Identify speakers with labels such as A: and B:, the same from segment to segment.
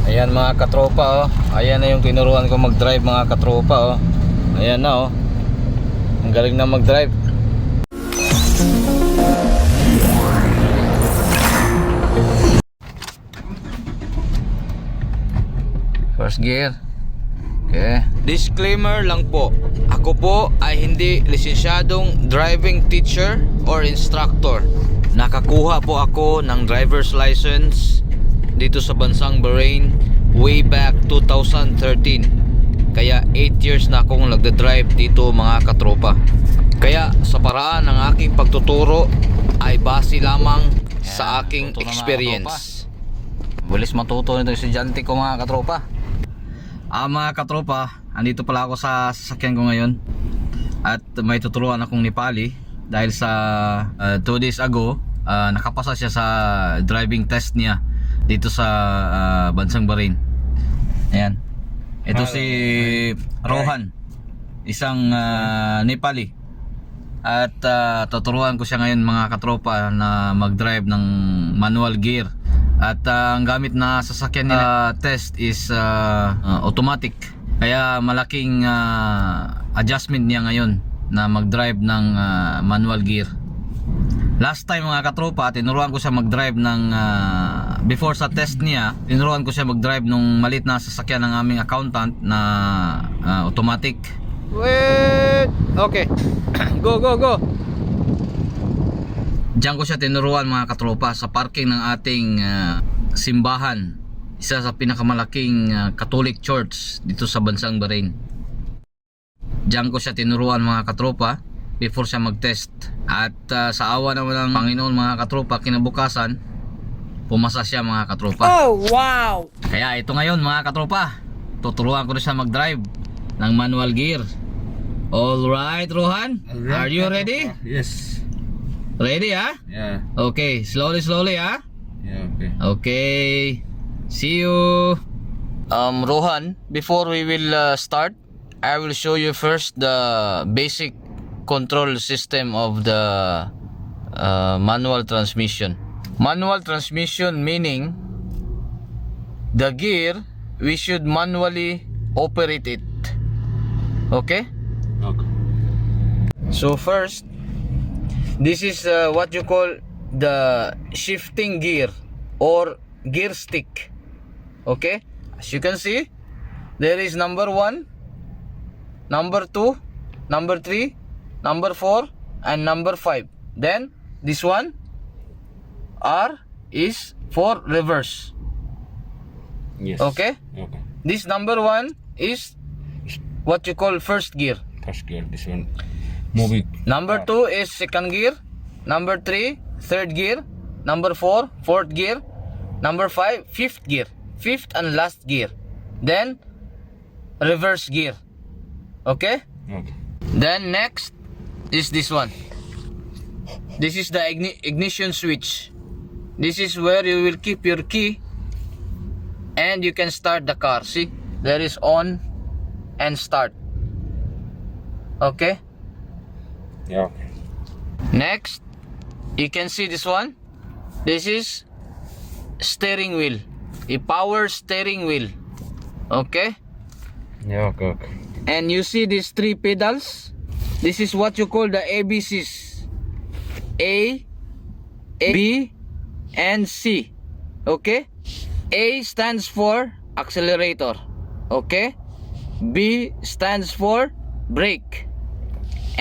A: Ayan mga katropa, oh. Ayan na yung tinuruan ko mag-drive mga katropa, oh. Ayan na, oh. Ang galing na mag-drive. First gear. Okay. Disclaimer lang po. Ako po ay hindi lisensyadong driving teacher or instructor. Nakakuha po ako ng driver's license dito sa bansang Bahrain way back 2013. Kaya 8 years na akong nagda-drive dito mga katropa. Kaya sa paraan ng aking pagtuturo ay base lamang sa aking experience. Bilis matuto nito yung estudyante ko mga katropa. Mga katropa, andito pala ako sa sasakyan ko ngayon. At may tuturuan akong Nepali. Dahil sa 2 days ago, nakapasa siya sa driving test niya dito sa bansang Bahrain. Ayan. Ito si Rohan, isang Nepali. At tuturuan ko siya ngayon mga katropa na mag-drive ng manual gear. At ang gamit na sasakyan nila test is automatic. Kaya malaking adjustment niya ngayon na mag-drive ng manual gear. Last time mga katropa, tinuruan ko siya mag-drive ng before sa test niya, tinuruan ko siya mag-drive nung maliit na sasakyan ng aming accountant na automatic. Wait! Okay. Go, go, go! Diyan ko siya tinuruan mga katropa sa parking ng ating simbahan. Isa sa pinakamalaking Catholic Church dito sa bansang Bahrain. Diyan ko siya tinuruan mga katropa before siya mag-test. At sa awa naman ng Panginoon mga katropa, kinabukasan pumasa siya mga katropa.
B: Oh wow!
A: Kaya ito ngayon mga katropa, tuturuan ko na siya mag-drive ng manual gear. Alright Rohan, are you ready?
C: Yes.
A: Ready ha?
C: Yeah.
A: Okay, slowly ha?
C: Yeah, okay.
A: Okay. See you. Rohan, before we will start, I will show you first the basic control system of the manual transmission. Manual transmission meaning the gear we should manually operate it. Okay?
C: Okay.
A: So first, this is what you call the shifting gear or gear stick. Okay, as you can see, there is number 1, number 2, number 3, number 4 and number 5. Then this one R is for reverse.
C: Yes.
A: Okay,
C: Okay.
A: this number 1 is what you call first gear.
C: First gear, this one. Moving.
A: Number 2 is second gear. Number 3, third gear. Number 4, fourth gear. Number 5, fifth gear. Fifth and last gear. Then, reverse gear. Okay?
C: Okay.
A: Then, next is this one. This is the ignition switch. This is where you will keep your key and you can start the car. See? There is on and start. Okay?
C: Yeah, okay.
A: Next, you can see this one. This is steering wheel, a power steering wheel. Okay,
C: Yeah, okay, okay.
A: and you see these 3 pedals. This is what you call the ABCs: A, B, and C. Okay, A stands for accelerator. Okay, B stands for brake,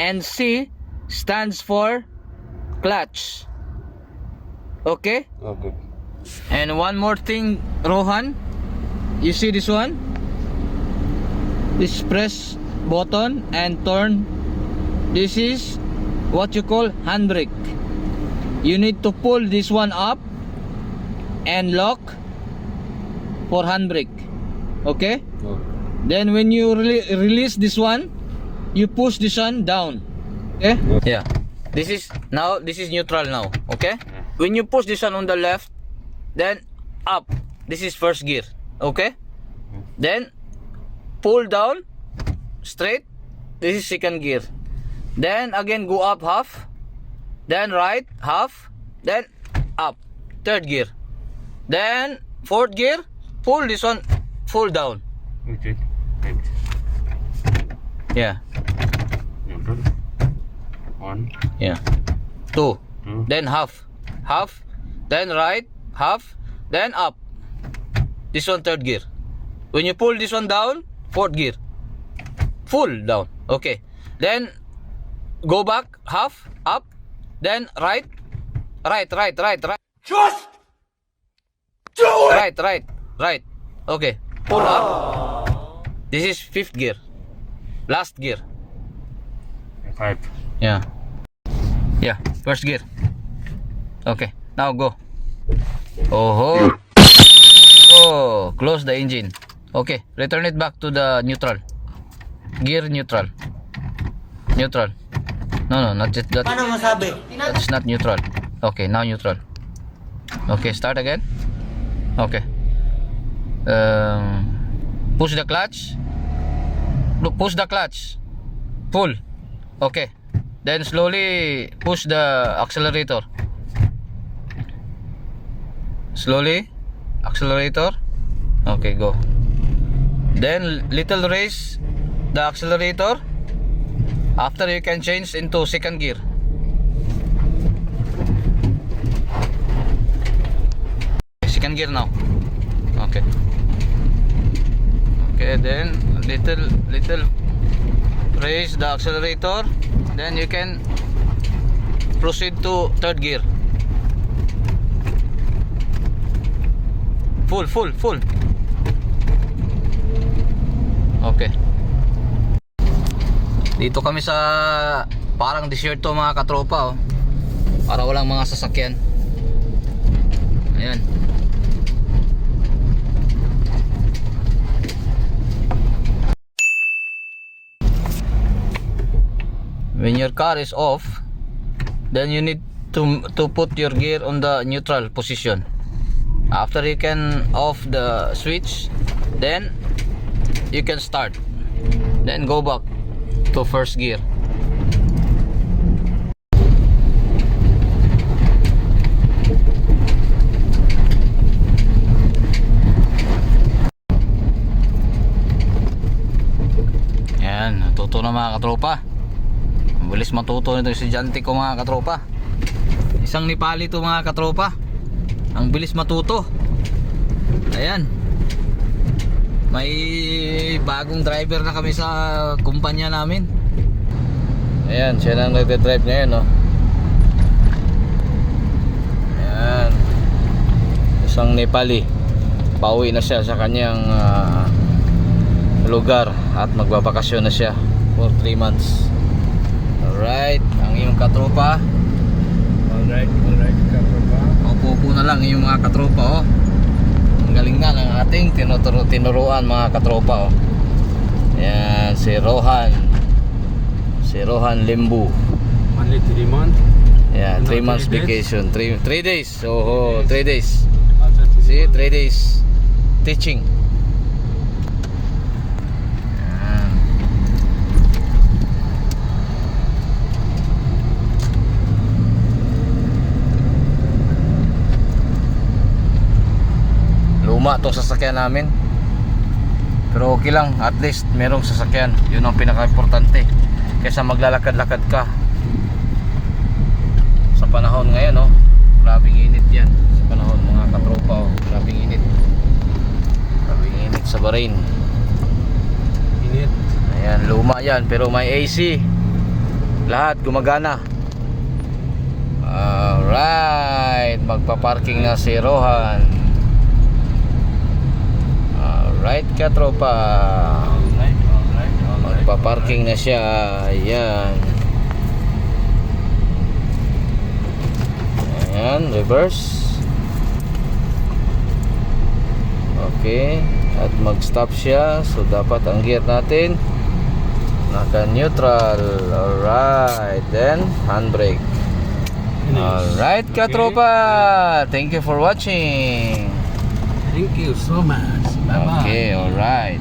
A: and C stands for clutch. Okay,
C: Okay.
A: and one more thing Rohan, you see this one, this press button and turn. This is what you call handbrake. You need to pull this one up and lock for handbrake. Okay,
C: Okay.
A: then when you release this one, you push this one down. Okay, yeah, this is neutral now. Okay, when you push this one on the left, then up, this is first gear. Okay, then pull down straight, this is second gear. Then again go up half, then right half, then up, third gear. Then fourth gear, pull this one full down.
C: Wait. Wait.
A: Yeah.
C: Neutral. 1,
A: Yeah. 2.
C: 2.
A: Then half. Half. Then right. Half. Then up. This one third gear. When you pull this one down, fourth gear. Full down. Okay. Then go back. Half. Up. Then right. Right. Just do it! Right. Okay. Pull up. This is fifth gear. Last gear.
C: 5.
A: Yeah. First gear. Okay. Now go. Oh. Close the engine. Okay. Return it back to the neutral. Gear neutral. Neutral. No, not just that.
B: Paano masabi?
A: That's not neutral. Okay, now neutral. Okay, start again. Okay. Push the clutch. Look, push the clutch. Pull. Okay. Then slowly push the accelerator. Slowly. Accelerator. Okay, go. Then little raise the accelerator. After you can change into second gear. Second gear now. Okay. Okay, then little raise the accelerator. Then you can proceed to third gear. Full. Okay. Dito kami sa parang desierto mga katropa, oh. Para walang mga sasakyan. Ayan. When your car is off, then you need to put your gear on the neutral position. After you can off the switch, then you can start. Then go back to first gear. Yan, natuto na mga katropa. Mabilis matuto nito yung estudyante ko mga katropa. Isang Nepali to mga katropa. Ang bilis matuto. Ayan. May bagong driver na kami sa kumpanya namin. Ayan, siya na nagde-drive ngayon, no? Ayan. Isang Nepali. Pauwi na siya sa kanyang lugar at magbabakasyon na siya for 3 months. Alright, ang iyong katropa.
C: Alright, katropa.
A: Opo na lang yung mga katropa, oh. Ang galing na ng ating tinuruan mga katropa, oh. Ayan, si Rohan Limbu.
C: Only 3 months.
A: Yeah, 3 months
C: 3 days?
A: vacation. 3 days. Oh, 3 days. See, 3 days teaching. Ayan. Luma to sasakyan namin. Pero okay lang, at least merong sasakyan. Yun ang pinaka-importante. Kaysa maglalakad-lakad ka. Sa panahon ngayon, oh, grabing init yan. Sa panahon mga katropa, oh, grabing init. Grabing init sa Bahrain.
C: Init.
A: Ayan, luma yan pero may AC. Lahat gumagana. Alright, magpa-parking na si Rohan. Alright katropa.
C: Alright.
A: Magpa-parking na siya. Ayan. Ayan, reverse. Okay. At mag-stop siya. So dapat ang gear natin naka-neutral. Alright. Then handbrake. Alright katropa. Thank you for watching.
C: Thank you so much. Bye-bye.
A: Okay, alright.